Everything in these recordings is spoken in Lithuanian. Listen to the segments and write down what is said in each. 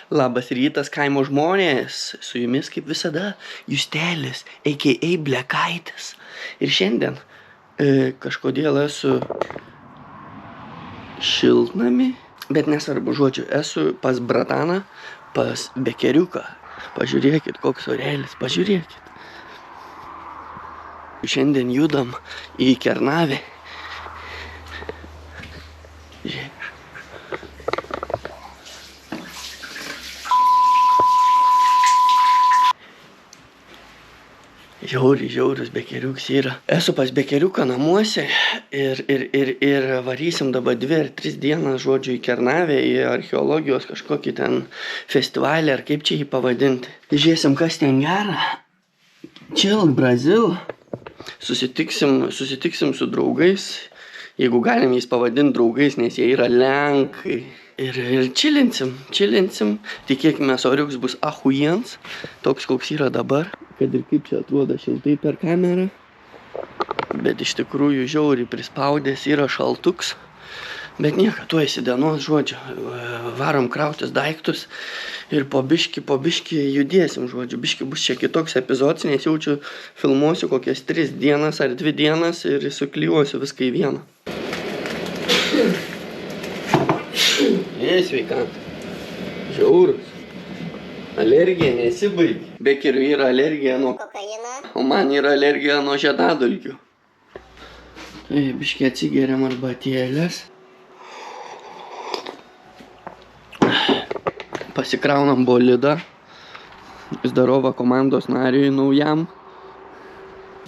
Labas rytas, kaimo žmonės, su jumis kaip visada Justelis, a.k.a. Blekaitis. Ir šiandien kažkodėl esu šiltnamy, bet nesvarbu, žodžiu, esu pas brataną, pas Bekeriuką. Pažiūrėkit, koks orelis, pažiūrėkit. Šiandien judam į Kernavę. Žiaurius Bekeriuks yra. Esu pas Bekeriuką namuose ir varysim dabar 2 ar 3 dienas, žodžiu, į Kernavę, į archeologijos kažkokį ten festivalį, ar kaip čia jį pavadinti. Žiūrėsim, kas ten gera. Chill, Brazil. Susitiksim su draugais, jeigu galim jais pavadinti draugais, nes jie yra lenkai. Ir čilinsim. Tikėkime, oriuks bus ahujens, toks koks yra dabar. Kad ir kaip čia atrodo šiltai per kamerą. Bet iš tikrųjų žiauriai prispaudęs, yra šaltuks. Bet nieko, tu esi dienos, žodžiu. Varom krautis daiktus ir po biški judėsim, žodžiu. Biški bus čia kitoks epizodas, nes jaučiu filmuosiu kokias 3 dienas ar 2 dienas ir suklijuosiu viską į vieną. Sveikant. Žiaurus. Alergija nesibaigė. Bekeriui yra alergija nuo kokaino, o man yra alergija nuo žiedadulkių. Tai biškį atsigeriam arbatėlės. Pasikraunam bolidą. Zdarova komandos nariui naujam.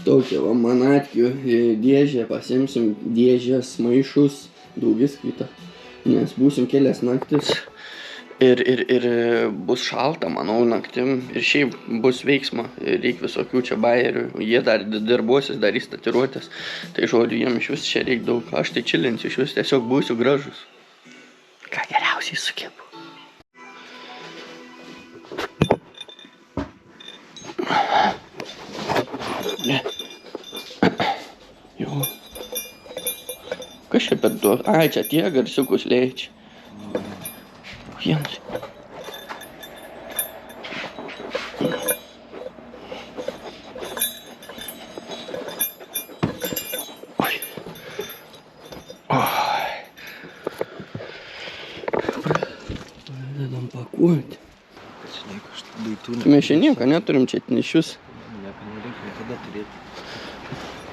Tokia va manatkių dėžė, pasimsim dėžės, maišus, daugiskaitą. Nes būsim kelias naktis. Ir bus šalta, manau, naktim. Ir šiaip bus veiksmo. Reik visokių čia bajerių. Jie dar darbuosis, darys tatuiruotės. Tai žodžiu, jiem iš vis čia reik daug. Aš tai čilinsiu, iš vis tiesiog būsiu gražus. Ką geriausiai sukepu. Jo. Kas čia per du? Ai, čia tie garsiukus leidžia. Jiems. Oi. Pradedam pakuoti. Mes čia nieko neturim, čia iš vis.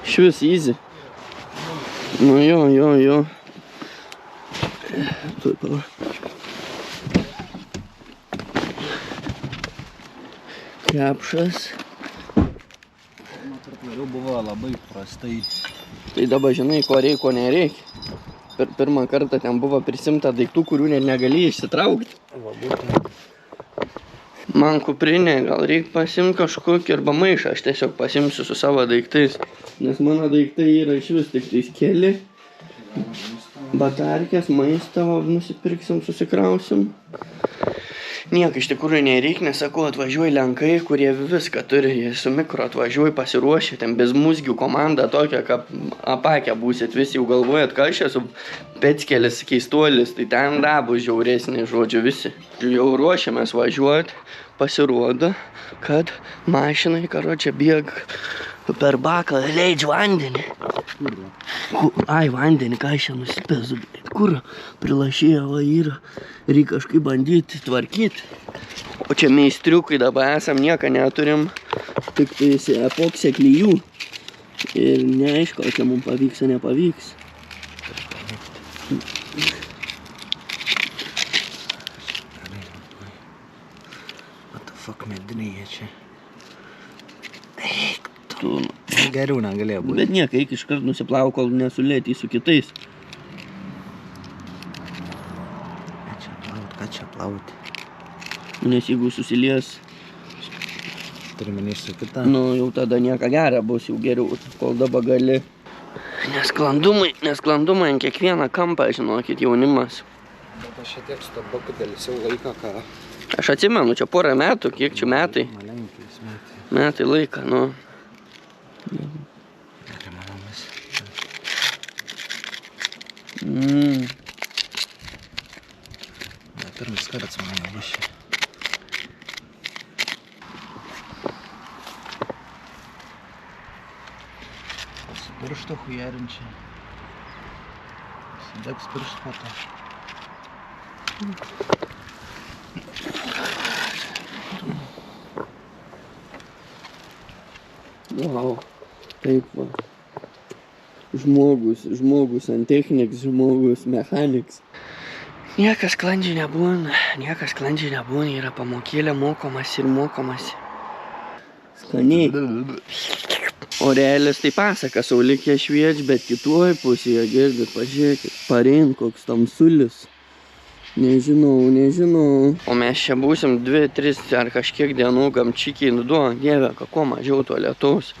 Iš vis easy. Nu jo. Tuoj pala. Krepšas. Tarpvariau buvo labai prastai. Tai dabar žinai, ko reikia, ko nereikia. Per pirmą kartą ten buvo prisimta daiktų, kurių net negalėjai išsitraukti. Va, būtent. Man kuprinė, gal reikia pasimti kažkokį arba maišą. Aš tiesiog pasimsiu su savo daiktais. Nes mano daiktai yra iš vis tik tais keli. Batarkės, maistą nusipirksim, susikrausim. Nieko iš tikrųjų nereikia, nes sakau, atvažiuoja lenkai, kurie viską turi. Jie su mikro atvažiuoja pasiruošę, ten bezmuzgių komanda tokia, kad apakę būsit, visi jau galvojat, kad aš esu peckelis keistuolis, tai ten bus žiauresnė, žodžiu, visi. Jau ruošiamės važiuoti, pasirodo, kad mašinai, karočią, bėg per baką, leidžiu vandenį. Ai, vandenį, ką aš čia nusipėzu, kur prilašėjo va yra, reikia kažkaip bandyti tvarkyti. O čia meistriukai dabar esam, nieko neturim, tik tais epoksė klijų. Ir neaišku, ar čia mums pavyks ar nepavyks. What the fuck, mediniai jie čia. Eik tu. Geriau negalėjo būti. Bet nieko, eik iškart nusiplauk, kol nesulėti su kitais. Ką čia plauti? Nes jeigu susilies, Turime su kita. nu jau tada nieko gera bus, jau geriau, kol dabar gali. Nesklandumai ant kiekvieną kampą, žinokit, jaunimas. Bet aš čia tiek stabbu, kad dėlisiau laiką, ką... Aš atsimenu, čia porą metų, kiek čia metai? Malenkiais metai. Metai laiką, nu. Gerai, manomis. Mm. Pirmas kartas man jau bus čia. piršto hujarinčiai. Sidegs piršt po to. Wow, taip va. Žmogus santechniks, žmogus mechaniks. Niekas sklandžiai nebūna, yra pamokėlė mokomasi. Skaniai. O realis tai pasaka, saulikė švieč, bet kitoj pusėje, girdit, pažiūrėkit, parink, koks tamsulis. Nežinau. O mes čia būsim 2-3 ar kažkiek dienų gamčikiai, duok dieve, kako mažiau to lietaus.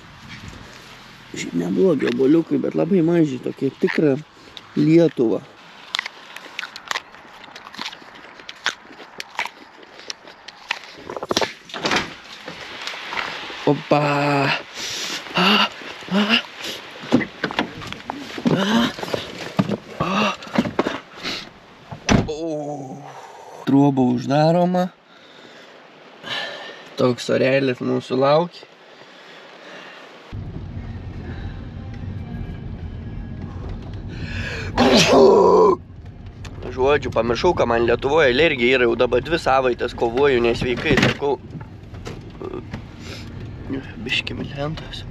Šiaip neblogi obuoliukai, bet labai maži, tokie tikrą Lietuvą. Opa! Troba uždaroma. Toks orelis mūsų laukia. Žodžiu, pamiršau, kad man Lietuvoje alergija yra, jau dabar 2 savaitės kovoju nesveikai, sakau. Biški milientas.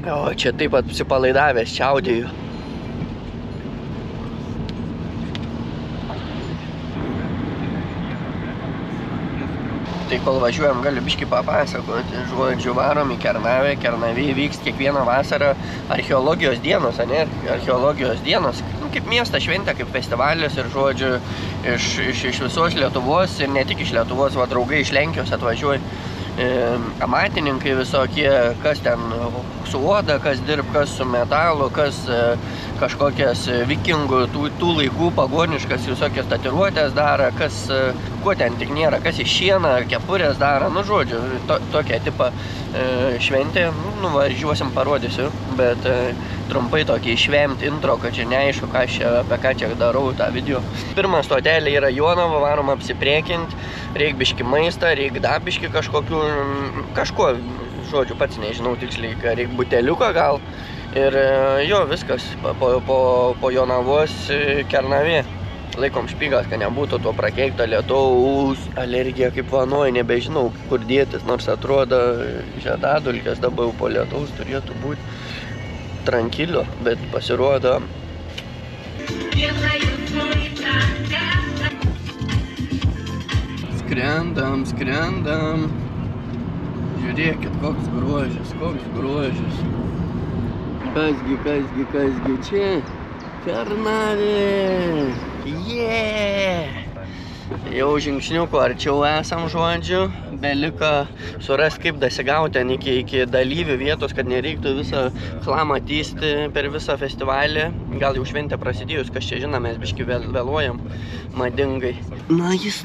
O čia taip pat apsipalaidavęs čiaudėjų. Tai kol važiuojam, galiu biškį papasakoti. Žodžiu, varom į Kernavę. Kernavėje vyks kiekvieną vasarą archeologijos dienos, ane? Archeologijos dienos. Kaip miestas šventė, kaip festivalis ir, žodžiu, iš visos Lietuvos ir ne tik iš Lietuvos, va, draugai iš Lenkijos atvažiuoja. Amatininkai visokie, kas ten su oda, kas dirb, kas su metalu, kas kažkokias vikingų tų laikų pagoniškas visokias tatuiruotės daro, kas, ko ten tik nėra, kas iš šieną, kepurės daro, nu žodžiu, tokia tipą šventė, nu važiuosim parodysiu, bet trumpai tokį išvemt intro, kad čia neaišku, apie ką čia darau tą video. Pirma stotelė yra Jonava, varom apsipriekinti, reik biški maistą, reik dabiški kažko, žodžiu, pats nežinau tiksliai, reik buteliuką gal. Ir jo, viskas, po Jonavos Kernavė. Laikom špygas, kad nebūtų to prakeikto lietaus, alergija kaip vanoja, nebežinau, kur dėtis, nors atrodo žiedadulkės dabar jau po lietaus turėtų būti tranquilo, bet pasirodo. Skrendam. Žiūrėkit, koks grožis. Kasgi čia? Kernavė! Jau žingsniuku arčiau esam, žodžiu. Belika surast, kaip dasigauti ten iki dalyvių vietos, kad nereiktų visą chlamą tysti per visą festivalį. Gal jau šventė prasidėjus, kas čia žino, mes biški vėluojam madingai. Nice!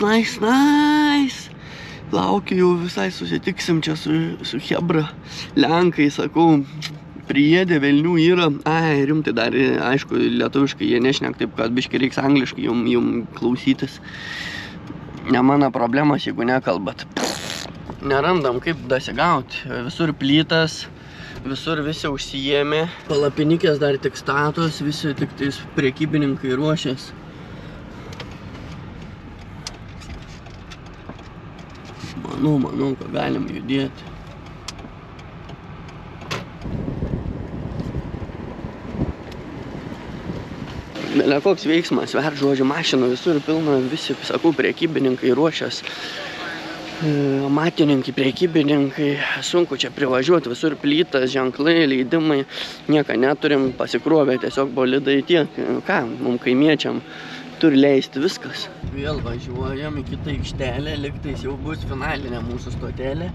Laukiu jau visai susitiksim čia su Hebra. Lenkai, sakau, priėdė velnių yra. Ai, rimtai dar, aišku, lietuviškai jie nešnek, taip kad biški reiks angliškai jum klausytis. Ne mano problemas, jeigu nekalbat. Nerandam kaip dasigauti. Visur plytas, visur visi užsijėmė. Palapinikės dar tik statos, visi tik tais prekybininkai ruošės. Manau, kad galim judėti. Bele koks veiksmas, žodžiu, mašinų visur pilna, visi, sakau, prekybininkai ruošės, amatininkai, prekybininkai, sunku čia privažiuoti, visur plytas, ženklai, leidimai, nieko neturim, pasikrovę tiesiog bolidai tiek, ką, mums kaimiečiam turi leisti viskas. Vėl važiuojam į kitą aikštelę, lygtais jau bus finalinė mūsų stotelė.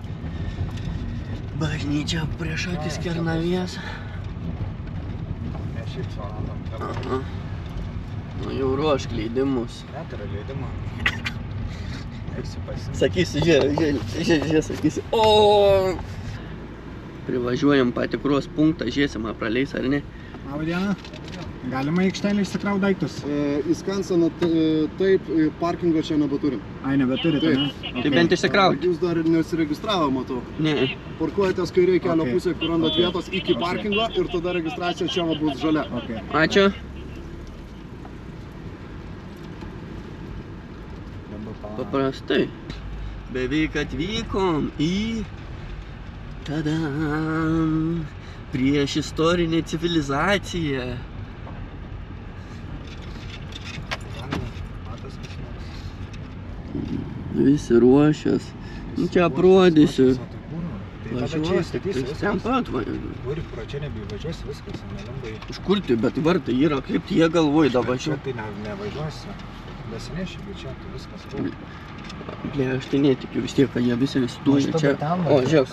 Bažnyčia prieš akis Kernavės. Nu jau ruošk leidimus. Neturiu leidimą. Sakysi, žiūrė, sakysi. O! Privažiuojam patikros punktą, žiūrėsim, ar praleis ar ne. Labą dieną. Galima aikštelį išsikraut daiktus? Į Skanseną taip, parkingo čia nebeturim. Ai, nebeturite, ne? Tai bent išsikrauti. Jūs dar nesiregistravę, matau. Ne. Parkuojatės kairiai kelio pusėje, kur randat vietos iki parkingo ir tada registracija čia va bus žalia. Ačiū. Paprastai. Beveik atvykom į tadam, prieš istorinę civilizaciją. Visi ruošias. Nu, čia aprodysiu. Važiuosi, ten pat važiuosi. Turi pro čia nebevažiuosi, viskas, nelengvai. Iš kur tai, bet vartai yra, kaip jie galvoja davažiuosi. Tai nevažiuosi, besineši, bet čia tai viskas. Ble, aš tai netikiu vis tiek, kad jie visi turi čia. O, žiūrėk.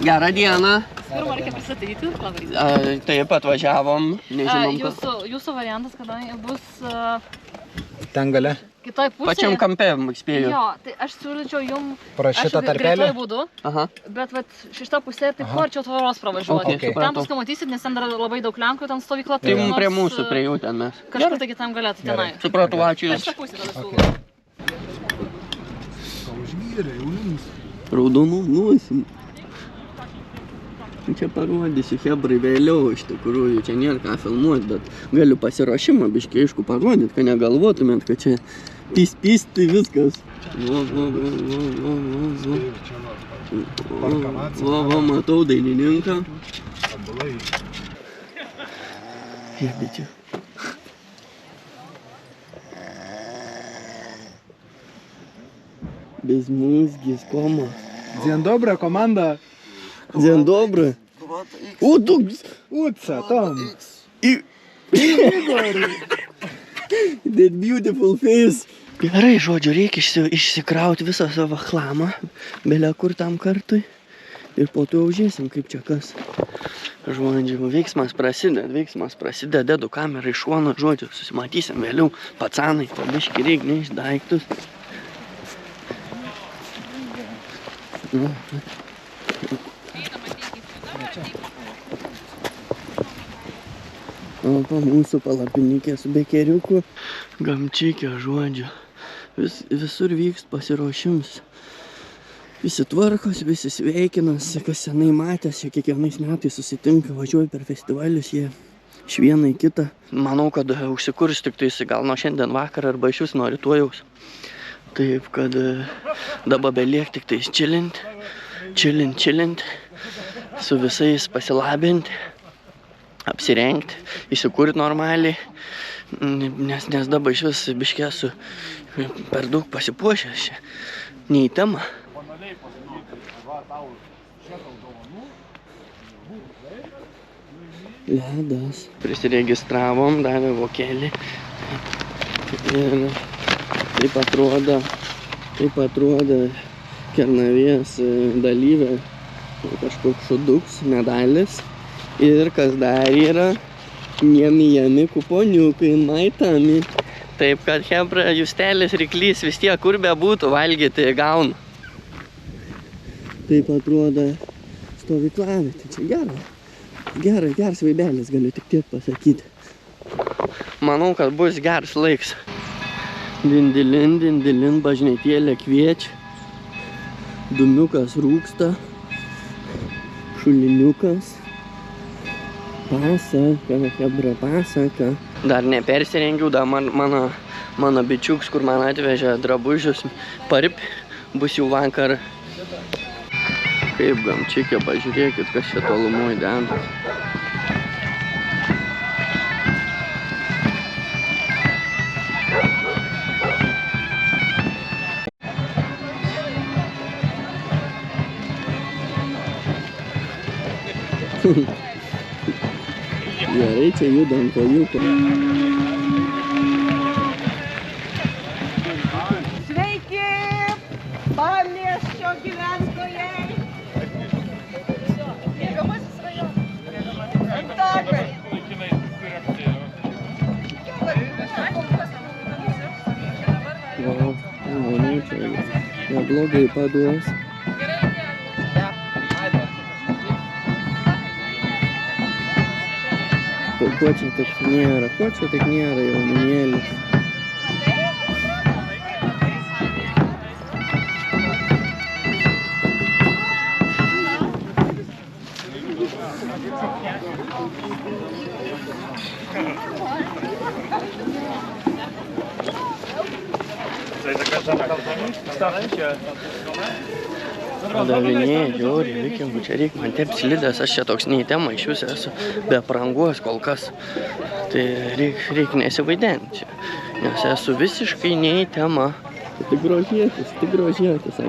Gerą dieną. Pirmą reikia pristatyti, labai. Taip, atvažiavom, nežinom, kas. Jūsų variantas, kadangi bus Ten gale? kitoj pusėje. Pačiam kampe, spėju. Jo, tai aš siūlyčiau jum Pro šitą tarpelį? greituoju būdu, Aha. bet šitą pusę tai kuo arčiau tvoros pravažiuoti. Okay, Ten paskui matysit, nes ten dar labai daug Lenkų, ten stovykla. Tai nors, prie mūsų, prie jų ten mes. Kažkur tai kitam galėtų tenai. Supratau, ačiū Per Jūs. šitą pusę tada siūlau. Užgyrė, jaunimas. Raudonų nosim. Čia parodysiu hebrai vėliau, iš tikrųjų, čia nėra ką filmuoti, bet galiu pasiruošimą biškai aišku parodyti, kad negalvotumėt, kad čia pys, tai viskas. Va, matau dainininką. Jebėčiau. Безмозгis, кома. Dzień dobry, komanda. Dzień dobry. O, tu... Uca, Tom. That beautiful face. Gerai, žodžiu, reikia išsikrauti visą savo chlamą, belia kur tam kartui. Ir po to užėsim, kaip čia kas. Žodžiu, veiksmas prasideda, dedu kamerą iš šono, žodžiu, susimatysim vėliau, pacanai, pabiški reik nešt daiktus. O, mūsų palapinykė su bekeriuku. Gamčikė, žodžiu. Visur vyks pasiruošims. Visi tvarkos, visi sveikinasi, kas senai matęs, jie kiekvienais metais susitinka, važiuoja per festivalius, jie iš vieną į kitą. Manau, kad užsikurs tik tai gal nuo šiandien vakar arba iš vis nuo rytojaus. Taip, kad dabar beliek tik tai čilint, su visais pasilabinti, apsirengti, įsikurti normaliai, nes dabar iš vis biškė esu per daug pasipuošęs čia, ne į temą. Ledas. Prisiregistravom, davė vokelį ir taip atrodo Kernavės dalyvė, kažkoks šuduks, medalis. Ir kas dar yra, jami kuponiukai, maitami. Taip, kad hebra, justelis, ryklys vis tiek kur be būtų valgyti gauna. Taip atrodo stovyklavė, čia geras vaibelis, galiu tik tiek pasakyti. Manau, kad bus geras laiks. Dindilin, bažnytėlė kviečia. Dumiukas rūksta. Šuliniukas. Pasaka, hebra pasaka. Dar nepersirengiau, dar mano bičiuks, kur man atvežė drabužius, parip, bus jau vakar. Kaip gamčikė, pažiūrėkit, kas čia tolumoj dentas. Gerai, čia judam po jūko. Sveiki, Pamiesčio gyventojai. Miegamasis rajonas. Antakai. Manau, čia neblogai paduos. Ko čia tik nėra, jaunimėlis. Padavinėja, žiūri, vikingų, čia reik man tep slidės, aš čia toks nei tema, iš vis esu be aprangos kol kas. Tai reik nesivaidenti čia, nes esu visiškai nei tema. Tik grožėtis,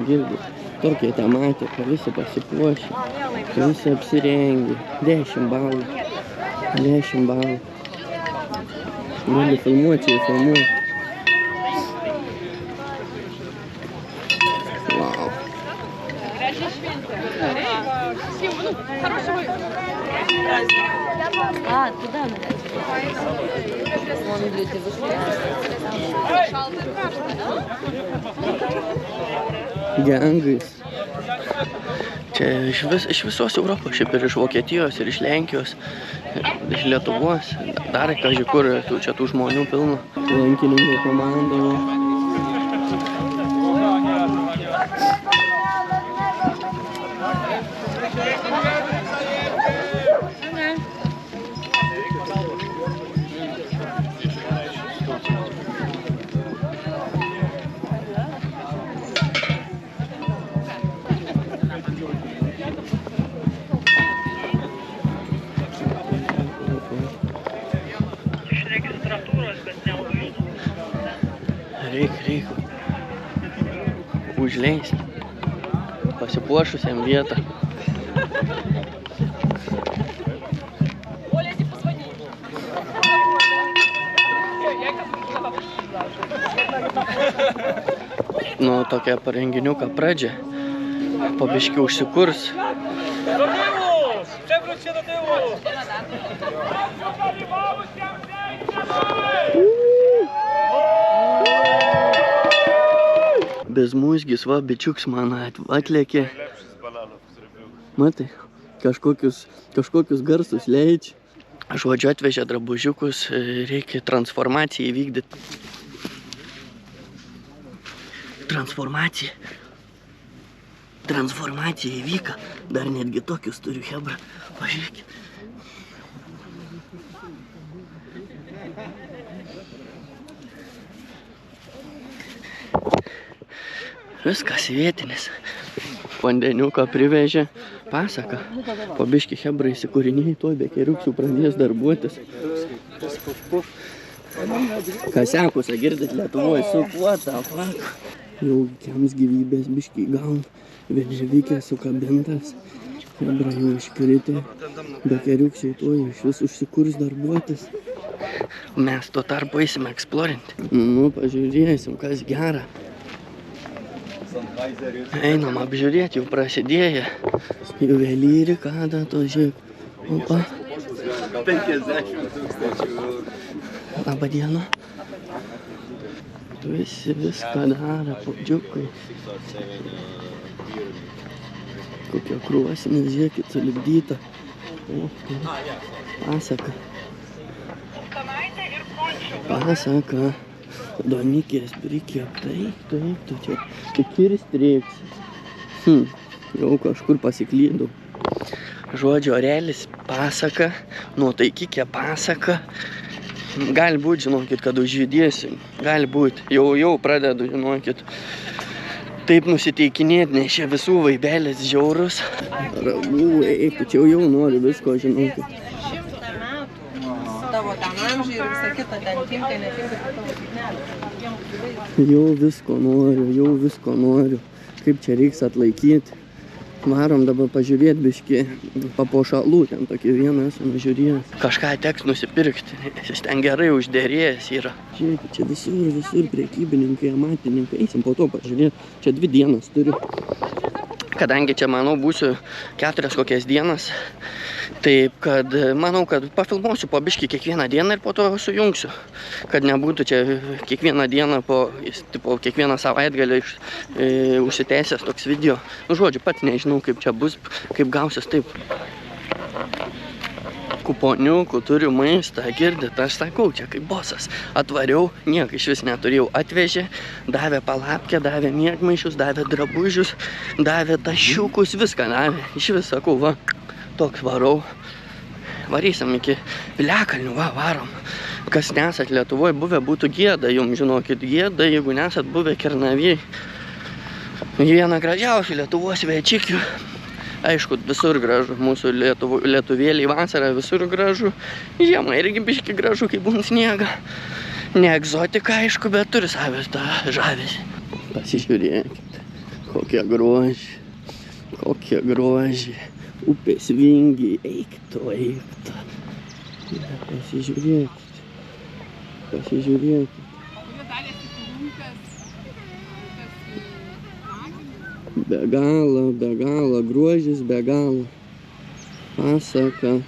girdi. Tokie tematika, visi pasipuošę, visi apsirengi, 10 balų. Gali filmuoti, Vau. Gengais. Čia iš visos Europos, šiaip ir iš Vokietijos, ir iš Lenkijos, ir iš Lietuvos. Dar kažkai kur čia tų žmonių pilna. Lankininkų komanda. Reik užleisti pasipuošusiam vietą. Nu, tokia parenginiuką pradžia, po biškį užsikurs. Bezmūzgis, va, bičiuks man atlėkė. Matai, kažkokius garsus leidžia. Žodžiu, atvežė drabužiukus, reikia transformaciją įvykdyti. Transformacija įvyka. Dar netgi tokius turiu, hebra. Pažiūrėkit. Viskas vietinis. Vandeniuką privežė. Pasaka. Po biškį hebra įsikūriniai, tuoj be keriuksių pradės darbuotis. Kasiakusą girdit Lietuvoje su puota, fuck. Jau kiams gyvybės biškį gaun. Vėžiavikės sukabintas. Hebra jau iškritė. Be keriuksiai tuoj iš vis užsikurs darbuotis. Mes tuo tarpu eisim eksplorinti. Nu, pažiūrėsim, kas gera. Einam apžiūrėti, jau prasidėjo. Juvelyrika, dato, žiūrėk. Opa. 50 000 €. Labą dieną. Visi viską daro, podžiukai. Kokia kruosinė, žiūrėkit, sulipdyta. Pasaka. Donikės prikėp, taip, tu čia tik ir streiksis. Jau kažkur pasiklydau. Žodžio orelis pasaka, nuotaikikė pasaka. Gali būt, žinokit, kad užjudėsim. Gali būt. Jau pradedu, žinokit, taip nusiteikinėti, nes čia visų vaibelės žiaurus. Ragų, eik, čia jau nori visko, žinokit. Tavo tam amžiai ir visą kitą ten tinka, netinka tavo signelį. Jau visko noriu. Kaip čia reiks atlaikyti. Varom dabar pažiūrėti biškį papuošalų, ten tokį vieną esame žiūrėjęs. Kažką teks nusipirkti, jis ten gerai užderėjęs yra. Žiūrėkit, čia visur prekybininkai, amatininkai. Eisim po to pažiūrėti. Čia 2 dienas turiu. Kadangi čia, manau, būsiu 4 kokias dienas, taip, kad manau, kad pafilmuosiu po biškį kiekvieną dieną ir po to sujungsiu. Kad nebūtų čia kiekvieną dieną, kiekvieną savaitgalį užsitęsęs toks video. Nu, žodžiu, pats nežinau, kaip čia bus, kaip gausis taip. kuponiukų, turiu maistą, girdit, aš sakau, čia kaip bosas. Atvariau, nieko iš vis neturėjau, atvežė, davė palapkę, davė miegmaišius, davė drabužius, davė tašiukus, viską davė. Iš vis sakau, va, toks varau. Varysim iki Piliakalnių, va, varom. Kas nesat Lietuvoje buvę, būtų gėda, jums žinokit, gėda, jeigu nesat buvę Kernavėj. Viena gražiausių Lietuvos svečikių. Aišku, visur gražu, mūsų lietuvėliai vasarą visur gražu. Žiemą irgi biški gražu, kai būna sniega. Ne egzotika, aišku, bet turi savęs tą žavesį. Pasižiūrėkit, kokie grožiai. Upės vingiai, eikto. Pasižiūrėkit. Be galo, grožis be galo. Pasaka,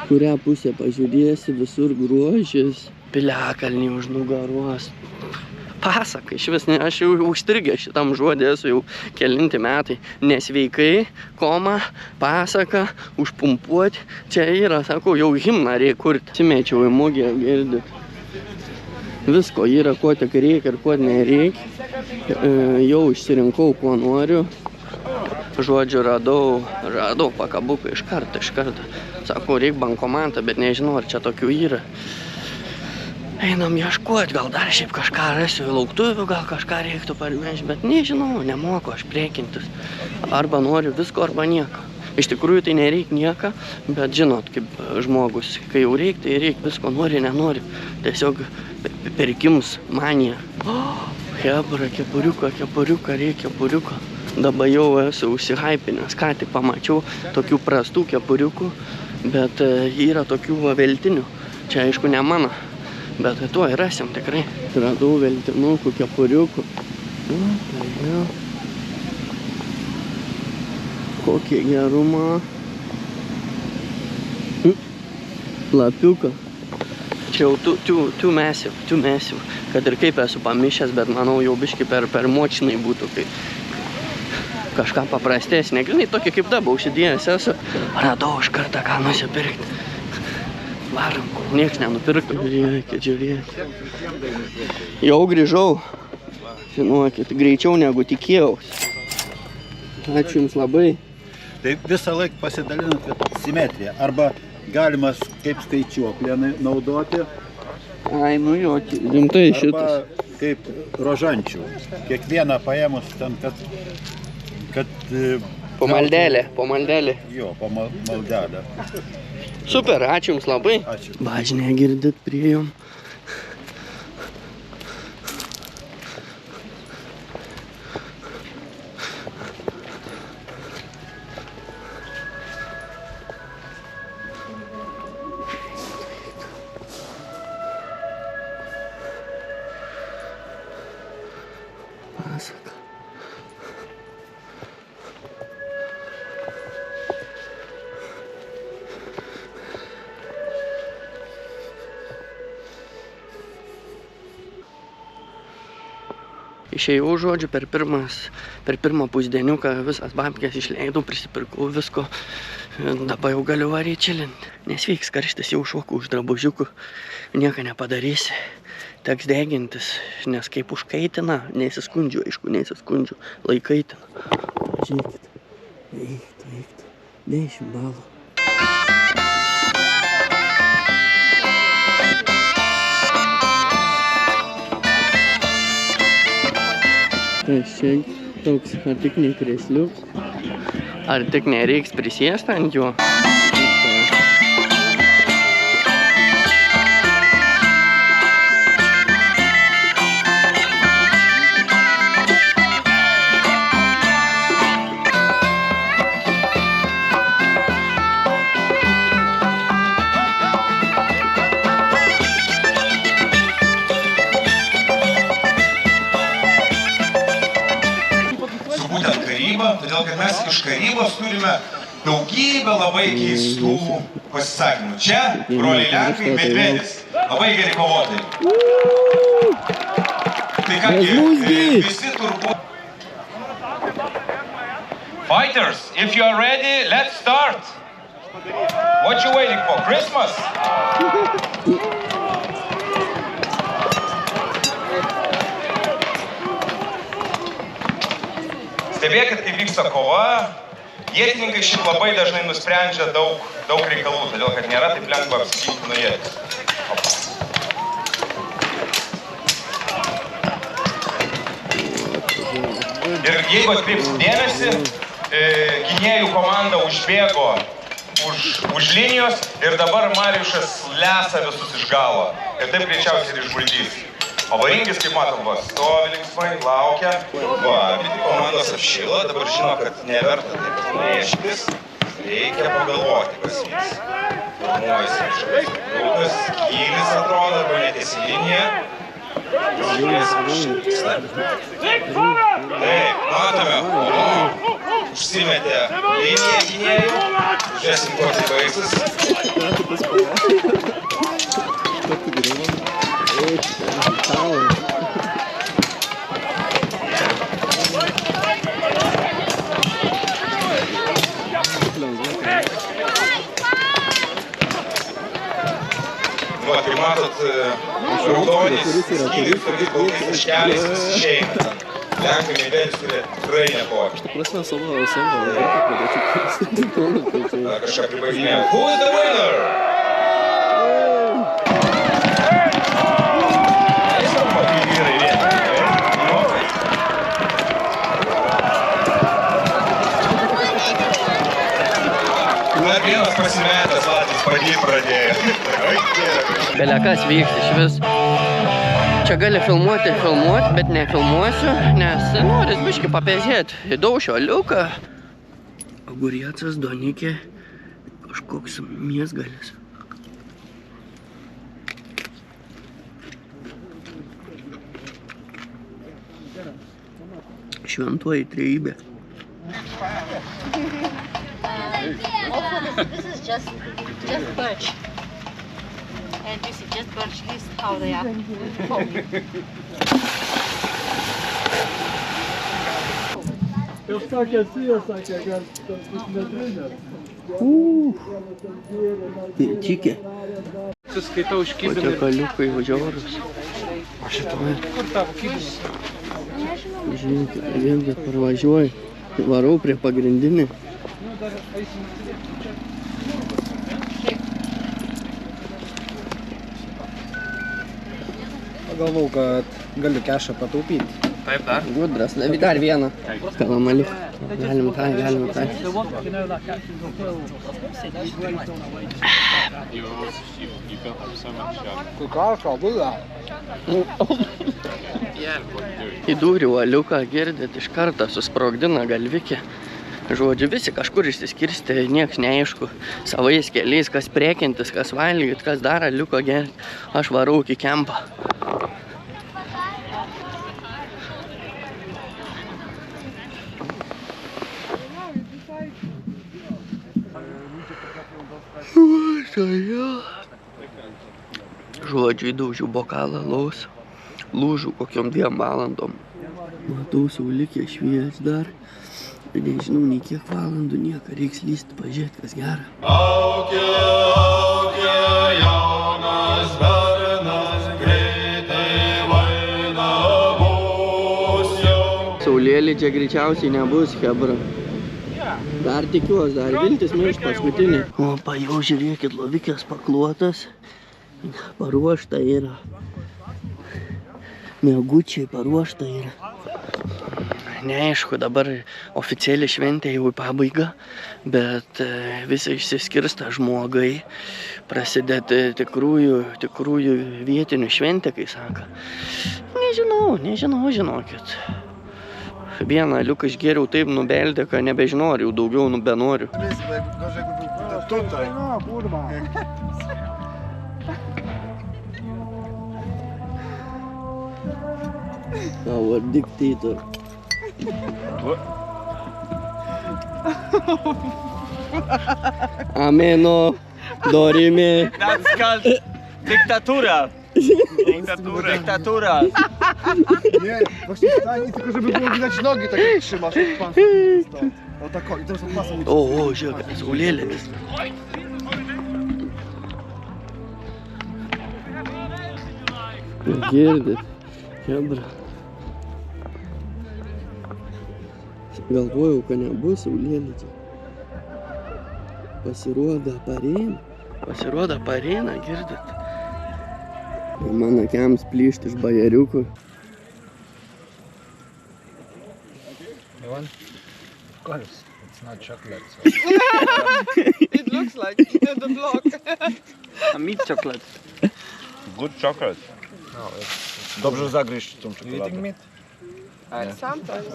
kurią pusę pažiūrėsi, visur grožis. Piliakalnį už nugaros. Pasaka, iš vis, aš jau užstrigęs šitam žodį esu jau kelinti metai. Nesveikai, koma, pasaka, užpumpuoti. Čia yra, sakau, jau himną reikia kurti. Atsimečiau į mugę, girdit. Visko yra, ko tik reikia ir ko nereikia. Jau išsirinkau, ko noriu. Žodžiu, radau pakabuką iš karto. Sakau, reikia bankomatą, bet nežinau, ar čia tokių yra. Einam ieškoti, gal dar šiaip kažką rasiu, lauktuvių gal kažką reiktų parvežti, bet nežinau, nemoku aš priekintis. Arba noriu visko, arba nieko. Iš tikrųjų tai nereik nieko, bet žinot, kaip žmogus, kai jau reik, tai reik visko, nori, nenori. Tiesiog pirkims manija. Hebra, kepuriuką, reikia kepuriuką. Dabar jau esu užsihaipinęs, ką tik pamačiau tokių prastų kepuriukų, bet yra tokių veltinių. Čia aišku ne mano, bet tuo ir rasim tikrai. Radau veltinukų, kepuriukų. Kokie gerumą. Lapiuką. Čia jau too massive. Kad ir kaip esu pamišęs, bet manau jau biški per močinai būtų, kai kažką paprastesnė. Grinai tokį kaip dabar užsidėjęs esu. Radau iš kartą ką nusipirkti. Varom, nieks nenupirktų. Žiūrėkit. Jau grįžau. Žinokit, greičiau negu tikėjausi. Ačiū jums labai. Tai visą laiką pasidalinant simetriją. Arba galimas kaip skaičiuoklę naudoti. Ai, nu jo, rimtai šitas. Arba kaip rožančių. Kiekvieną paėmus ten, kad Po maldelę. Jo, po maldelę. Super, ačiū jums labai. Ačiū. Bažnę girdit priėjom. Pasaka. Išėjau, žodžiu, per pirmą pusdieniuką visas babkės išleidau, prisipirkau visko. Dabar jau galiu varyti čilinti. Nesveiks karštis, jau šoku už drabužiukų. Nieko nepadarysi. Teks degintis, nes kaip užkaitina, nesiskundžiu, aišku, laikaitina. Žiūrėkit, eiktų, 10 balų. Tas čia toks, ar tik nekrėsliuks, ar tik nereiks prisėsti ant jo. Todėl, kad mes iš karybos turime daugybę labai keistų pasisakymų. Čia broliai Lenkai, Medvedis. Labai geri kovotojai. Tai kągi, visi turbūt... Fighters, if you are ready, let's start. What you waiting for? Christmas? Stebėkit, kaip vyksta kova. Ietininkai šiaip labai dažnai nusprendžia daug reikalų, todėl kad nėra taip lengva apsiginti nuo ieties. Ir jeigu atkreipsit dėmesį, gynėjų komanda užbėgo už linijos ir dabar Mariušas lesa visus iš galo. Ir taip greičiausiai ir išguldys. O Varingis, kaip matom, stovi linksmai, laukia. Va, abi komandos apšilo, dabar žino, kad neverta taip plėštis. Reikia pagalvoti, kas vyks. Formuojasi kažkas grupės, kylis atrodo, arba netiesi linija. Taip, matome, užsimetė liniją gynėjų. Žiūrėsim, kuo tai baigsis. Va, kaip matot, raudonis skyrius tokiais baltais taškeliais vis išeina. Lenkai mėgėjus, kurie tikrai nebuvo. Kažką pripažinėjau. Who is the winner? Dar vienas pasimetęs Latvijos padėt pradėjo. Belekas vyksta iš vis. Čia gali filmuoti, bet nefilmuosiu, nes noris biškį papezėti. Įdaušio liuką. Aguriecas, donikė, kažkoks miesgalis. Šventoji trejybė. This is just birch. And you see, just birch, this is how they are. Pirčikė. Suskaitau užkibinį. Patiekaliukai važiavarus. O šitą. Kur tavo kibinį? Žiūrėkit, vien kad parvažiuoju. Varau prie pagrindinį. Pagalvau, kad galiu kešą pataupyti. Taip, dar. Gudras, dar vieną. Kalamaliuk. Galim tai. Įdūriu aliuką, girdit, iš karto susprogdina galvikį. Žodžiu, visi kažkur išsiskirstė, nieks neaišku, savais keliais, kas priekintis, kas valgyt, kas dar aliuko gerti. Aš varau iki kempo. Žodžiu, įdaužiu bokalą laus, lūžu kokiom 2 valandom. Matau, saulikė švies dar. Nežinau, nei kiek valandų nieko, reiks lysti, pažiūrėti, kas gera. Aukia, jaunas bernas, greitai vaina bus jau. Saulėlį čia greičiausiai nebus, hebra. Dar tikiuos, dar viltis mirš paskutinį. O, jau žiūrėkit, lovikės pakluotas, paruošta yra. Mėgučiai paruošta yra. Neaišku, dabar oficialiai šventė jau į pabaigą, bet visi išsiskirsta žmogai, prasidėti tikrųjų vietinių šventė, kai sako. Nežinau, žinokit. Vieną liuką išgėriau taip nubeldė, kad nebežinau, ar jau daugiau nubenoriu. Our dictator. Ameno, dorime. That's called diktatura. Diktatura. Nie, właśnie stanie, tylko żeby było widać nogi, tak jak trzymasz od pasa. O tak, i teraz od pasa. O, žiūrėk, saulėlėmis. Girdit, chebra. Galvojau, kad nebus saulėlydžio. Pasirodo pareina, girdit. Man akiams plyšt iš bajeriukų. Of course, it's not chocolate. So. It looks like the block. A meat chocolate. Good chocolate. No, it's Dobrze zagryźć tą you eating czekoladę. meat? Sometimes.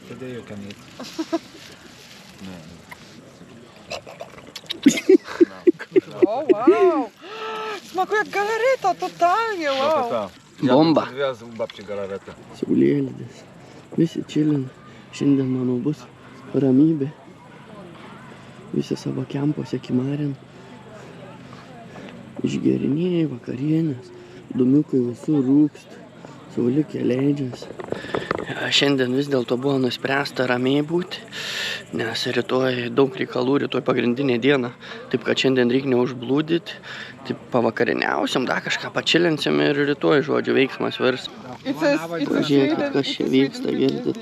Today you can eat. O, wow! Smakuje jak galaryta, totalnie, wow! Bomba. Dvi babčiai galaretą. Saulėlydis. Visi čilin. Šiandien, manau, bus ramybė. Visi savo kempuose kimarin. Išgerinėjai vakarienės. Dūmiukai visur rūkst. Sauliukė leidžiasi. Šiandien vis dėlto buvo nuspręsta ramiai būti, nes rytoj daug reikalų, rytoj pagrindinė diena. Taip, kad šiandien reikia neužblūdyti, taip pavakariniausiam, dar kažką pačilinsim ir rytoj, žodžiu, veiksmas virs. Pažiūrėkit, kas čia vyksta, girdit.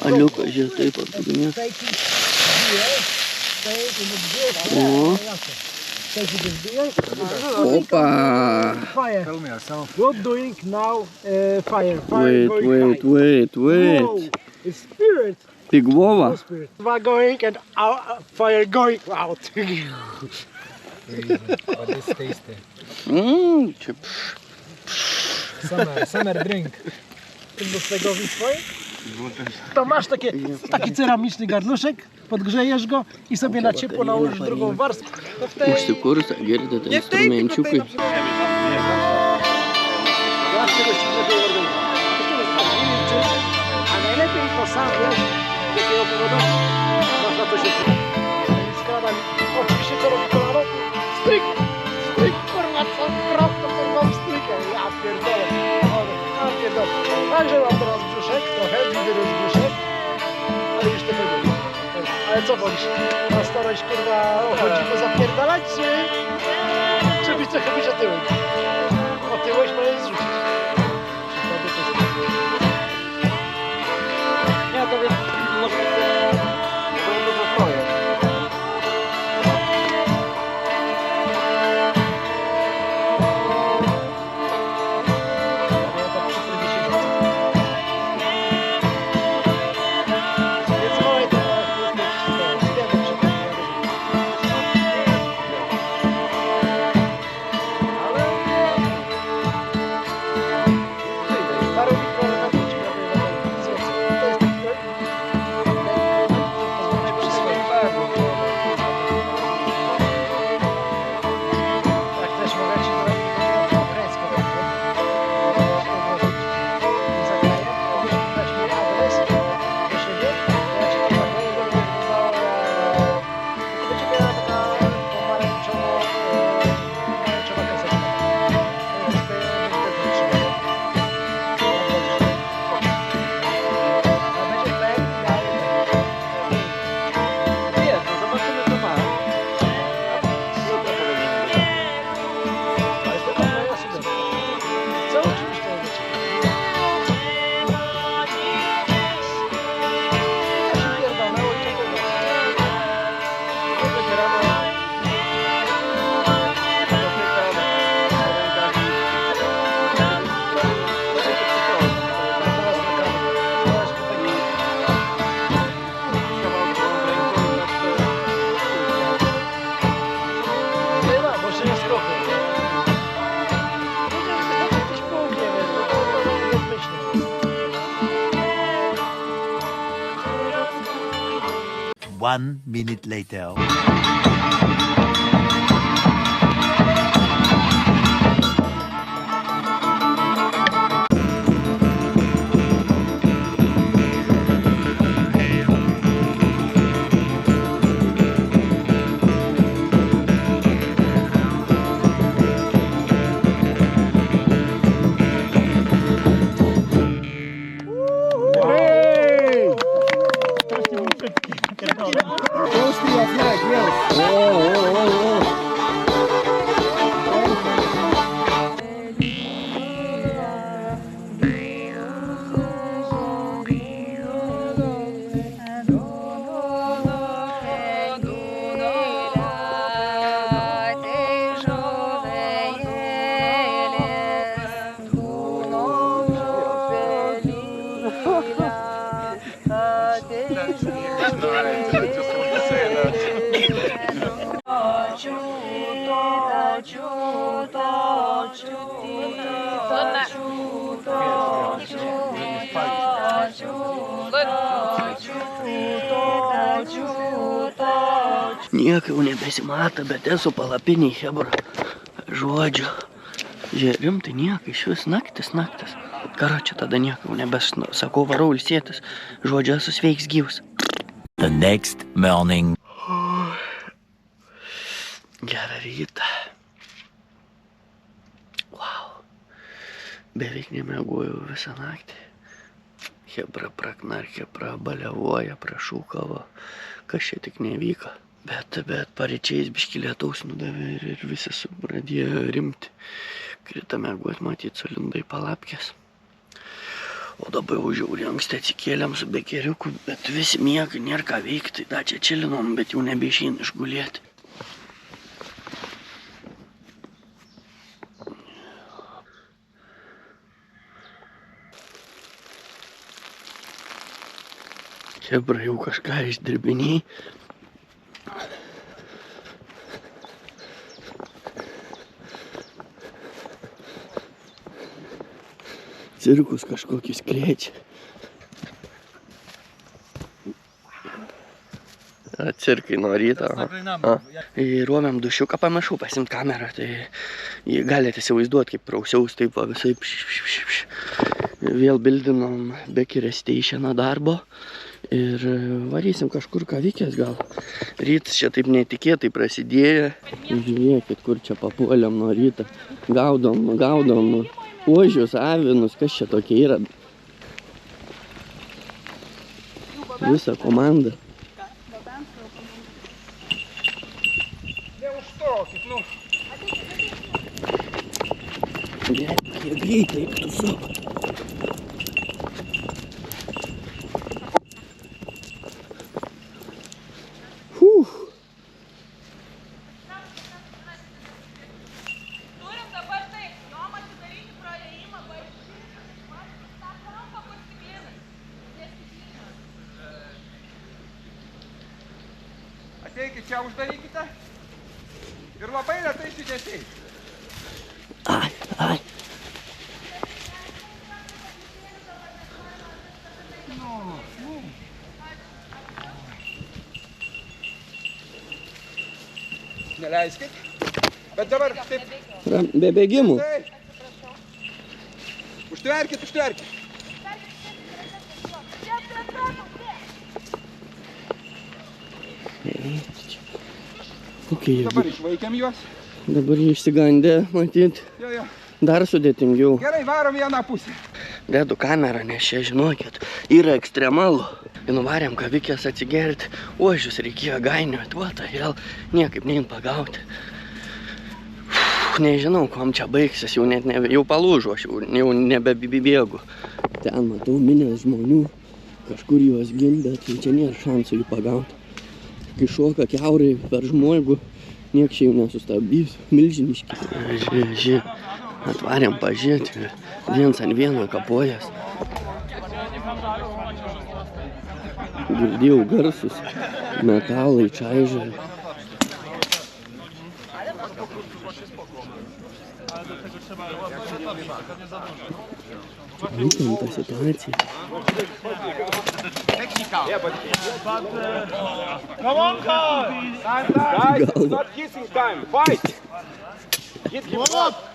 Aliukas, žiūrėk, taip apdugnės. O. Opa! Tell me yourself. What doing now? Fire. Wait. It's spirit. Pigvova? Spirit. Fire going and fire going out. But it's tasty. Čia Summer drink. Ty do tego swoje? To masz taki ceramiczny garnuszek, podgrzejesz go i sobie na ciepło nałożysz drugą warstwę. užsikursa, girdite, instrumenčiukai. A najlepiej to sam wiesz, jakiego powodu masz na to się składam. Oczywiście co robi kolano? Stryk, kurwa, co krok, to kurwa strykę. Ja pierdolę. Także mam teraz brzuszek, trochę, wyrósł brzuszek, ale już tego nie wiem. Ale co wolisz? Na starość kurwa ochotniku zapierdalać, czy być trochę być otyłem? Otyłość możesz zrzucić. Ja to wiem, może to dużo projekt. One minute later. Toast to your flag, yes. Nieko jau nebesimato, bet esu palapiniai, hebra. Žodžiu. Žiūrė, rimtai nieko, iš vis naktis. Karočią tada nieko jau nebesakau, varau ilsėtis. Žodžiu, esu sveiks gyvas. The next morning. Gerą rytą. Wow. Beveik nemiegojau visą naktį. Hebra praknarkė, prabaliavoja, prašūkavo, kas čia tik nevyko. Bet paryčiais biškį lietaus nudavė ir visi pradėjo rimti. Krita miegot, matyt, sulindai palapkės. O dabar jau žiauriai anksti atsikėlėm su bekeriuku, bet visi miega, nėra ką veikti. Da čia čilinom, bet jau nebeišeina išgulėti. Hebra jau kažką išdirbiniai. Cirkus kažkokius krečia. Cirkai nuo ryto. Ruomėm dušiuką pamiršau pasimt kamerą, tai galite įsivaizduoti, kaip prausiaus taip va visai. Vėl bildinom Bekerio stationą darbo ir varysim kažkur ką vykęs gal. Rytas čia taip netikėtai prasidėjo. Žiūrėkit, kur čia papuolėm nuo ryto. Gaudom ožius, avinus, kas čia tokie yra. Visa komanda. Neužstokit, nu. Jie greitai, tu savo. Ateikit čia, uždarykite ir labai retai šitėsiai. Ai. Neleiskit. Bet dabar taip. Be bėgimų. Užtverkit. Dabar išvaikėm juos. Dabar išsigandė, matyt. Jo. Dar sudėtingiau. Gerai, varom vieną pusę. Dedu kamerą, nes čia, žinokit, yra ekstremalų. Nuvarėm kavikės atsigerti, ožius reikėjo gainiuoti, what the hell, niekaip nein pagauti. Nežinau, kuom čia baigsis, jau palūžu, aš jau nebebėgu. Ten matau minės žmonių, kažkur juos gimdė, tai čia nėra šansų jų pagauti. Kai šoka kiaurai per žmogų, nieks čia jau nesustabdys, milžiniški. Žiūrėk, atvarėm pažiūrėti, viens ant vieno kapojas. Girdėjau garsus, metalai čaižai. Įtempta situacija. Come on, guys, it's not kissing time, fight! Hit him up!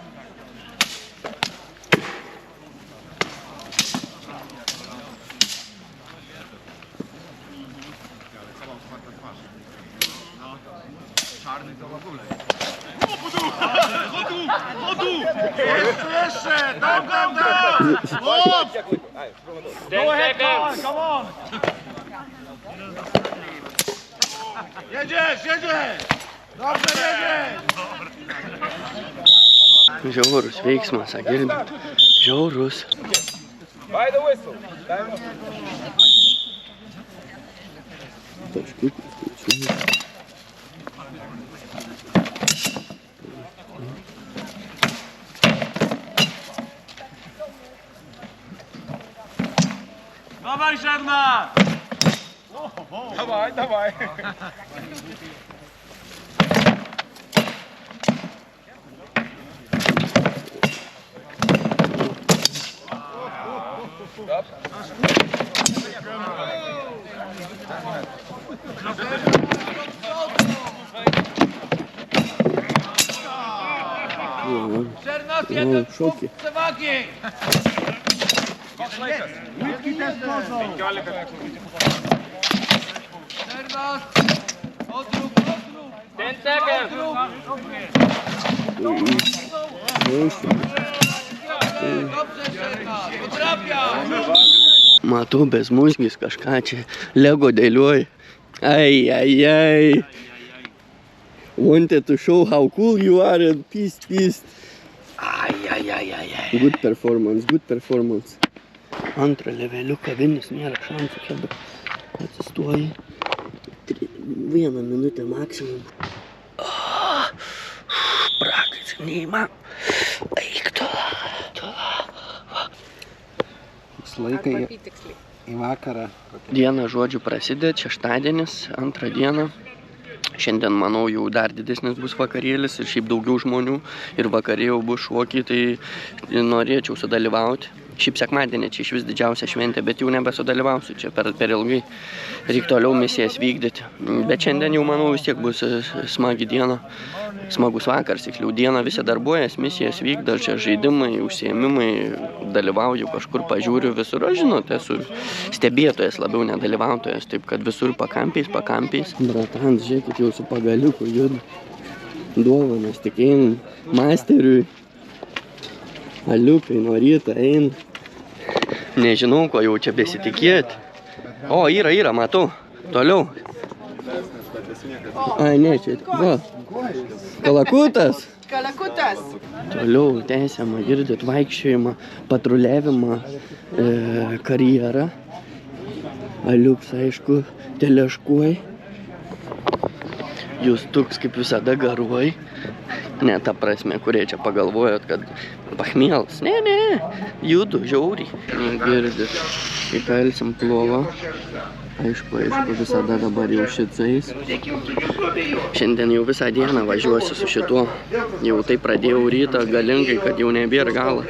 Go ahead, come on! Jedziesz! Dobrze jedziesz! Žiaurus veiksmas, girdit? Žiaurus. By the whistle. Dawaj, Żerna! Dawaj. Šokį. Matau, bezmuzgis kažką čia Lego dėliuoja. Ai. Wanted to show how cool you are and peace. Ai. Good performance. Antrą leveliuką Vilnius nėra šansų, kad atsistoji. 1 minutę maksimum. Prakais, neįman. Eik tu. Laikai į vakarą. Diena, žodžiu, prasideda, šeštadienis, antrą dieną. Šiandien, manau, jau dar didesnis bus vakarėlis ir šiaip daugiau žmonių. Ir vakarė jau bus šokiai, tai norėčiau sudalyvauti. Šiaip sekmadienį čia iš vis didžiausia šventė, bet jau nebesudalyvausiu čia per ilgai. Reikia toliau misijas vykdyti. Bet šiandien jau, manau, vis tiek bus smagi diena. Smagus vakaras, tiksliau diena, visi darbuojas, misijas vykdo, čia žaidimai, užsiėmimai, dalyvauju kažkur, pažiūriu visur. Aš žinot, esu stebėtojas, labiau nedalyvautojas, taip kad visur pakampiais. Bratans, žiūrėkit, jau su pagaliuku juda. Dovanas tik einam masteriui. Aliukai nuo ryto eina. Nežinau, ko jau čia besitikėti. O, yra, matau. Toliau. Ai, ne, čia. Va. Kalakutas. Toliau tęsiama, girdit, vaikščiojimą, patruliavimą, karjerą. Aliuks, aišku, teleškuoj. Jūs toks kaip visada garuoj. Ne ta prasme, kurie čia pagalvojot, kad pachmielas. Ne, judu, žiauriai. Girdit, įkalsim plovą. Aišku, visada dabar jau šicais. Šiandien jau visą dieną važiuosiu su šituo. Jau tai pradėjau rytą galingai, kad jau nebėra galo.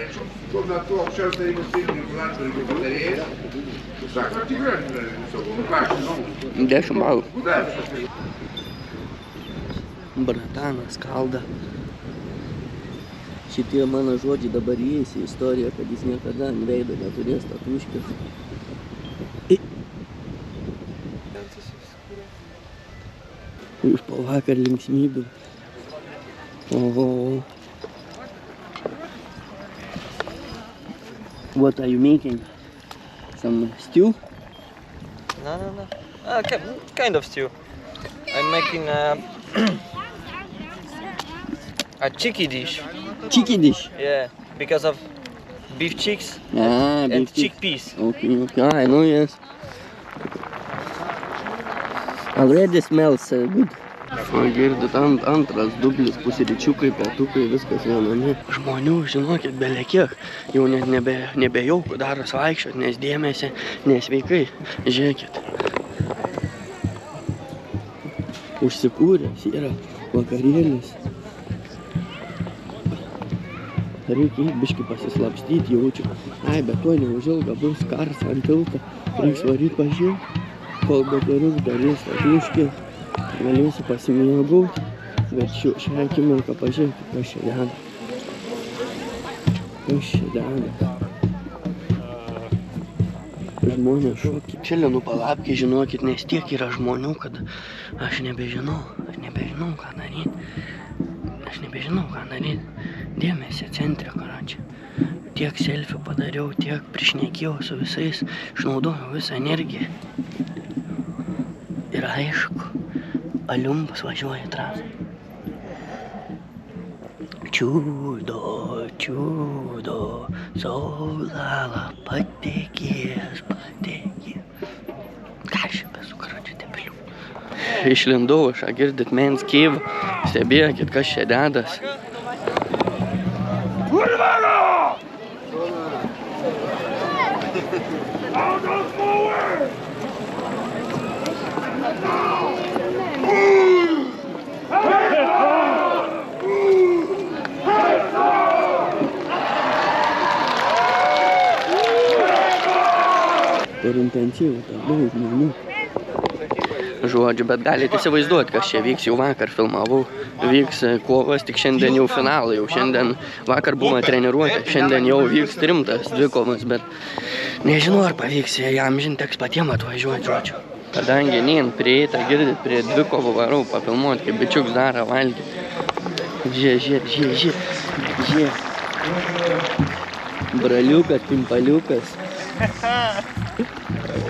Dešimt balų. Bratanas kalda. Šitie mano žodžiai dabar įeis į istoriją, kad jis niekada ant veido neturės tatuškės. Už po vakar linksmybių. Oho. What are you making? Some stew? No. Kind of stew. I'm making a cheeky dish. Cheeky dish? Yeah, because of beef cheeks and chickpeas. Okay, I know, yes. Already smells good. O girdit, antras dublis, pusryčiukai, pietukai, viskas viename. Žmonių, žinokit, belekiek, jau net nebejauku daros vaikščiot, nes dėmesį, nesveikai. Žiūrėkit. Užsikūręs yra vakarėlis. Reikia biškį pasislapstyti, jaučiu. Ai, bet tuo neužilga bus karas ant tilto. Reiks varyt pažiūrėti, kol bakarius darys tatuškį. Galėsiu pasimėgauti, bet šią akimirką pažiūrėti, kas čia deda. Žmonės šokį. Čilinu palapkį, žinokit, nes tiek yra žmonių, kad aš nebežinau, ką daryti. Dėmesį centre, karančią. Tiek selfie padariau, tiek prišnekėjau su visais, išnaudojau visą energiją. Ir aišku, Aliumbas važiuoja į trasą. Čiūdo, saulala, patekės. Ką šiaip esu, karančią, debelių. Išlindau, aš girdit men's cave, stebėkit, kas čia dedas. per intensyvų, tai daug žmonių. Žodžiu, bet galite įsivaizduoti, kas čia vyks, jau vakar filmavau, vyks kovas, tik šiandien jau finalai, jau šiandien vakar buvo treniruotė, šiandien jau vyks rimtas dvikovas, bet nežinau, ar pavyks, jam žin teks patiem atvažiuoti, žodžiu. Kadangi nien prieita, girdit, prie dvikovų varau papilmuoti, kaip bičiuks daro valgyti. Žiūrėk. Braliukas, pimpaliukas.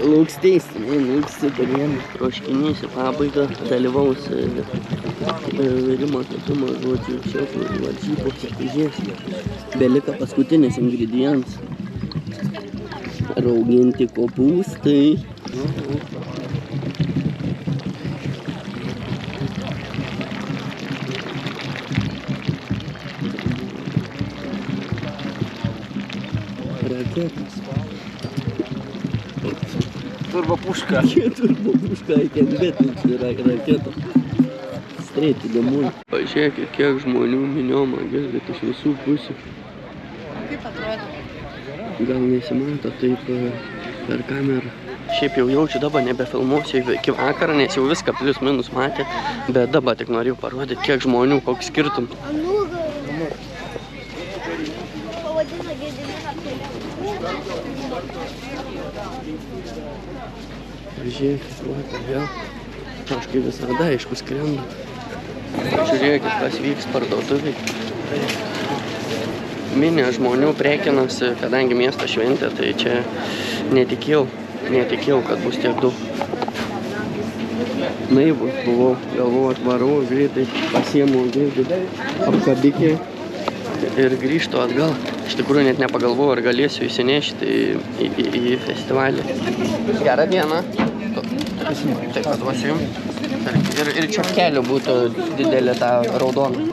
Looks tasty, man, looks super yummy. Troškinys į pabaigą dalyvaus virimo kepimo, žodžiu, šefų varžybos, žiūrės. Belika paskutinis ingredients. Rauginti kopūstai. Raketas. Turbopuška. Turbopuška, I can bet it's raketa. Straight to the moon. Pažiūrėkit, kiek žmonių minioma, girdit iš visų pusių. Kaip atrodo? Gal nesimato taip per kamerą. Šiaip jau jaučiu, dabar nebefilmuosiu iki vakarą, nes jau viską plius minus matė, bet dabar tik norėjau parodyti, kiek žmonių, koks skirtum. Žiūrėkit, vakar vėl. Aš kaip visada, aišku, skrendu. Žiūrėkit, kas vyks parduotuviai. Minė žmonių prekinasi, kadangi miesto šventė, tai čia netikėjau, kad bus tiek daug. Naivus buvau, galvojau, atvarau, greitai pasiemu apkabikį ir grįžtu atgal. Iš tikrųjų net nepagalvojau, ar galėsiu įsinešti į festivalį. Gerą dieną. Taip, paduosiu jums. Ir čepkelių būtų didelė ta raudona.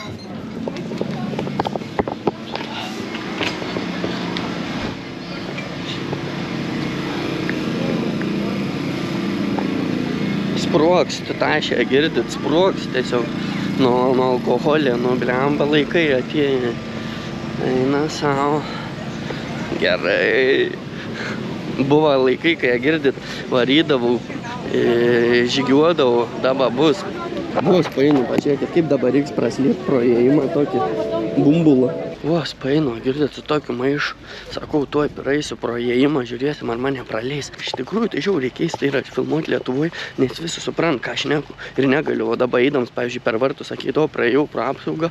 Sprogs, tu tašę girdit, sprogs tiesiog nuo alkoholio, nuo blemba laikai atėjo. Eina savo. Gerai. Buvo laikai, kai girdit, varydavau, žygiuodavau, dabar bus. Vos painu, pažiūrėkit, kaip dabar reiks praslėpti pro įėjimą tokį bumbulą. Vos painu, girdit, su tokiu maišu. Sakau, tuoj praeisiu pro įėjimą, žiūrėsim, ar mane praleis. Iš tikrųjų, tai žiauriai keista yra filmuoti Lietuvoje, nes visi suprant, ką aš neku ir negaliu. O dabar eidams, pavyzdžiui, per vartus, sakydavau, praėjau pro apsaugą,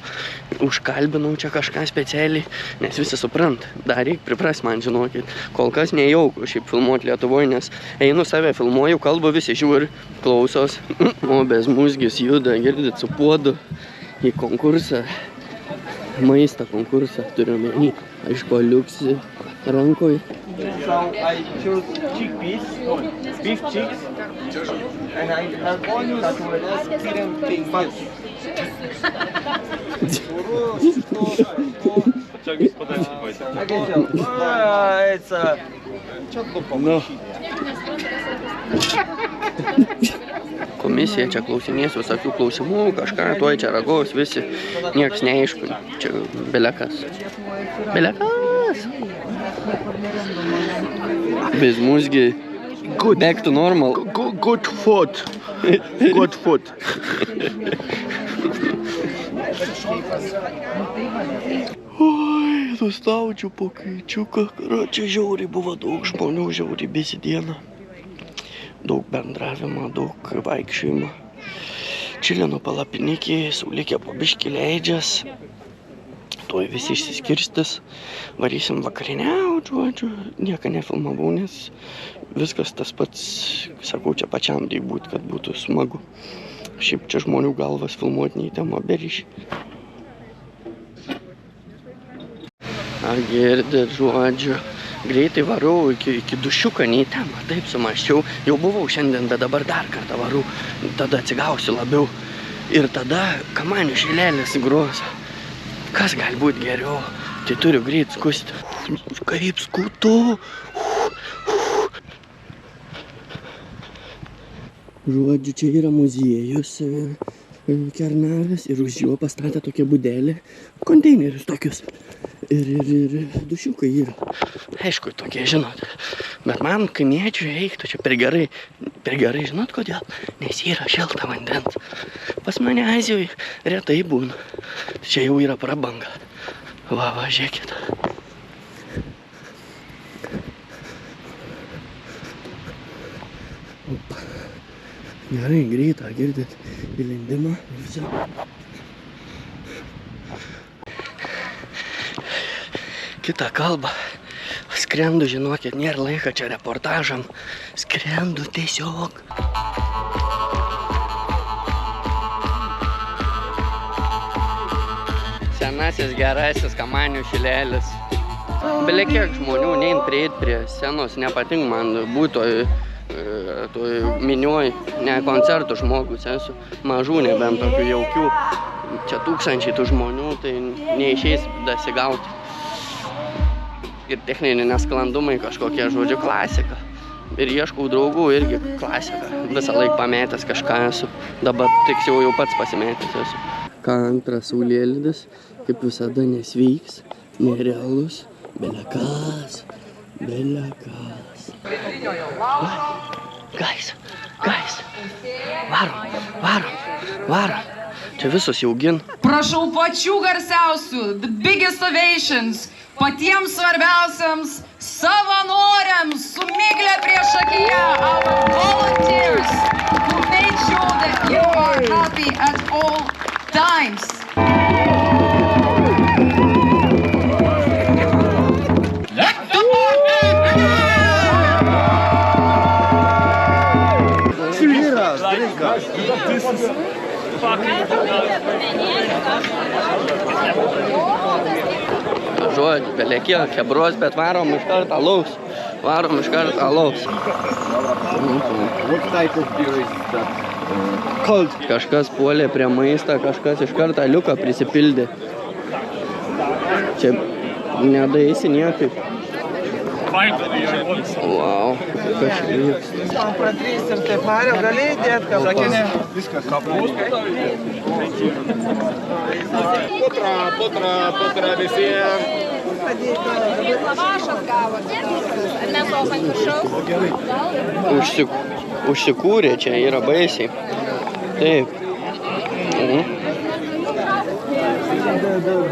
užkalbinau čia kažką specialiai, nes visi suprant. Dar reikia priprast man, žinokit. Kol kas nejauku šiaip filmuoti Lietuvoje, nes einu save filmuoju, kalbu, visi žiūri, klausos. O bezmuzgis juda, girdit, su puodu į konkursą. Maistą konkursą turiu omeny, aišku, liuksi rankoj. So I choose chickpeas, beef cheeks, and I have that was didn't think much. It's No. Komisija čia klausinės visokių klausimų, kažką, tuoj čia ragaus, visi, nieks neaišku, čia belekas. Belekas! Bezmuzgi, back to normal. Good food. Good food. Oi, nustaudžiu po kaičiuką. Čia žiauriai buvo daug žmonių, žiauriai bisi diena. Daug bendravimo, daug vaikščiojimo. Čilino palapinikiai, saulikė po biškį leidžias. Tuoj visi išsiskirstis. Varysim vakarieniaut, žodžiu. Nieko nefilmavau, nes viskas tas pats, sakau, čia pačiam reik būt, kad būtų smagu. Šiaip čia žmonių galvas filmuoti neįtemo berišį. Girdit, žodžiu. Greitai varau iki dušiuką neįtemo. Taip sumaščiau. Jau buvau šiandien, bet dabar dar kartą varau. Tada atsigausiu labiau. Ir tada kamanių šilėlis gros. Kas gali būti geriau? Tai turiu greit skusti. Kaip skutu. Žodžiu, čia yra muziejus. kernavės ir už jo pastatė tokią budelę, konteinerius tokius. Ir dušiukai yra. Aišku, tokie, žinot. Bet man kaimiečiui eiktų čia per gerai, žinot kodėl? Nes yra šilta vandens. Pas mane Azijoje retai būna. Čia jau yra prabanga. Va, žiūrėkit. Opa. Gerai, greitą, girdit įlindimą. Visą. Kita kalba. Skrendu, žinokit, nėra laiko čia reportažam. Skrendu tiesiog. Senasis gerasis Kamanių šilelis. Bele kiek žmonių nein prieit prie scenos, nepatink man būtų minioj, ne koncertų žmogus esu, mažų nebent tokių jaukių. Čia tūkstančiai tų žmonių, tai neišeis dasigauti. Ir techniniai nesklandumai kažkokie, žodžiu, klasika. Ir ieškau draugų, irgi klasika. Visą laiką pametęs kažką esu. Dabar tiksliau jau pats pasimetęs esu. Ką antras saulėlydis, kaip visada nesveiks, nerealus, belekas. Guys, varom. Čia visus jau gin. Prašau pačių garsiausių, the biggest ovations, patiems svarbiausiams savanoriams su migle prieš akiją, our volunteers who made sure that you are happy at all times. Žodžiu, belekie, kebros, bet varom iš karto alaus. Kažkas puolė prie maistą, kažkas iš karto liuką prisipildė. Čia nedaeisi niekaip. Wow, kas vyksta. Pratrys ir taip Mario, gali įdėt ką? Sakinė, viskas. Putra visiems. Lavašas gavo. Ar mes ant viršaus? Užsikūrė čia, yra baisiai. Taip.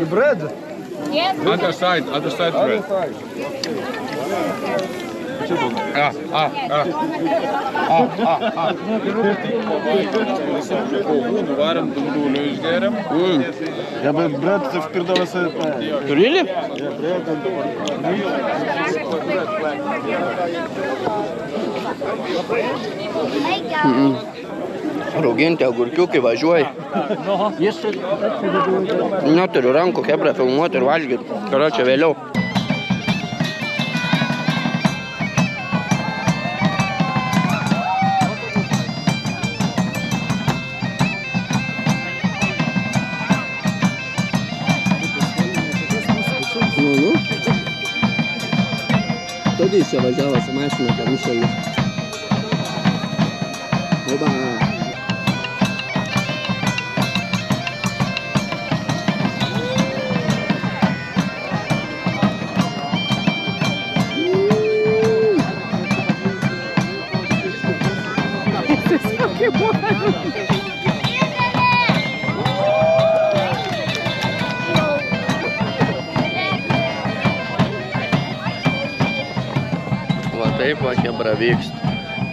The bread? Yes. Other side bread. Varam dumdulio išgeriam. Ja, bet bread впирдава се. Really? Rauginti agurkiukai važiuoja. Neturiu rankų, hebra, filmuoti ir valgyti. Karočią vėliau. Tada jis čia važiavo su mašina per Mišelį. Oba. Va taip va, hebra vyksta.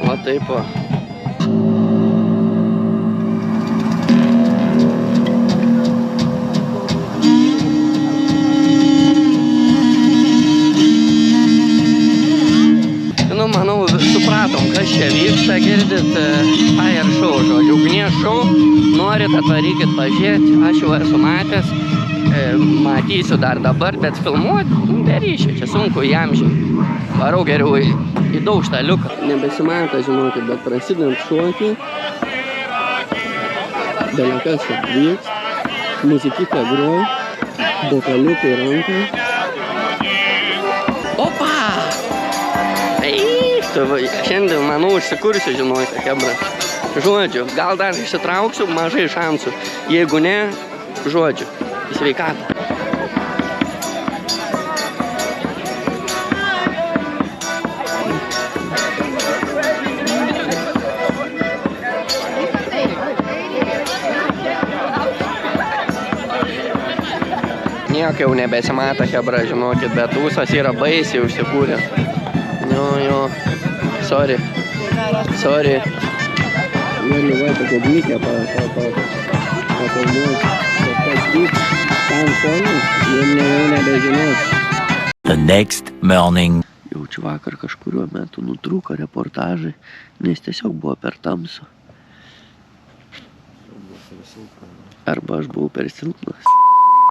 Va taip va. Nu, manau, supratom, kas čia vyksta, girdit, fire show, žodžiu, ugnies show. Norit, atvarykit pažiūrėti, aš jau esu matęs, matysiu dar dabar, bet filmuoti beryšia, čia sunku įamžinti. Varau geriau į daužtą liuką. Nebesimata, žinokit, bet prasidant šokį, belekas čia vyks, muzikika groja, bokaliukai rankai. Opa! Šiandien, manau, užsikursiu, žinokite, hebra. Žodžiu, gal dar išsitrauksiu, mažai šansų. Jeigu ne, žodžiu, į sveikatą. Nieko jau nebesimata, hebra, žinokit, bet ūsas yra baisiai užsikūręs. Jo, sorry. Gali vai tokia blikė papalmuoti, kas vyks tam fonu, jau nebežinot. The next morning. Jaučiu vakar kažkuriuo metu nutrūko reportažai, nes tiesiog buvo per tamsu. Arba aš buvau per silpnas.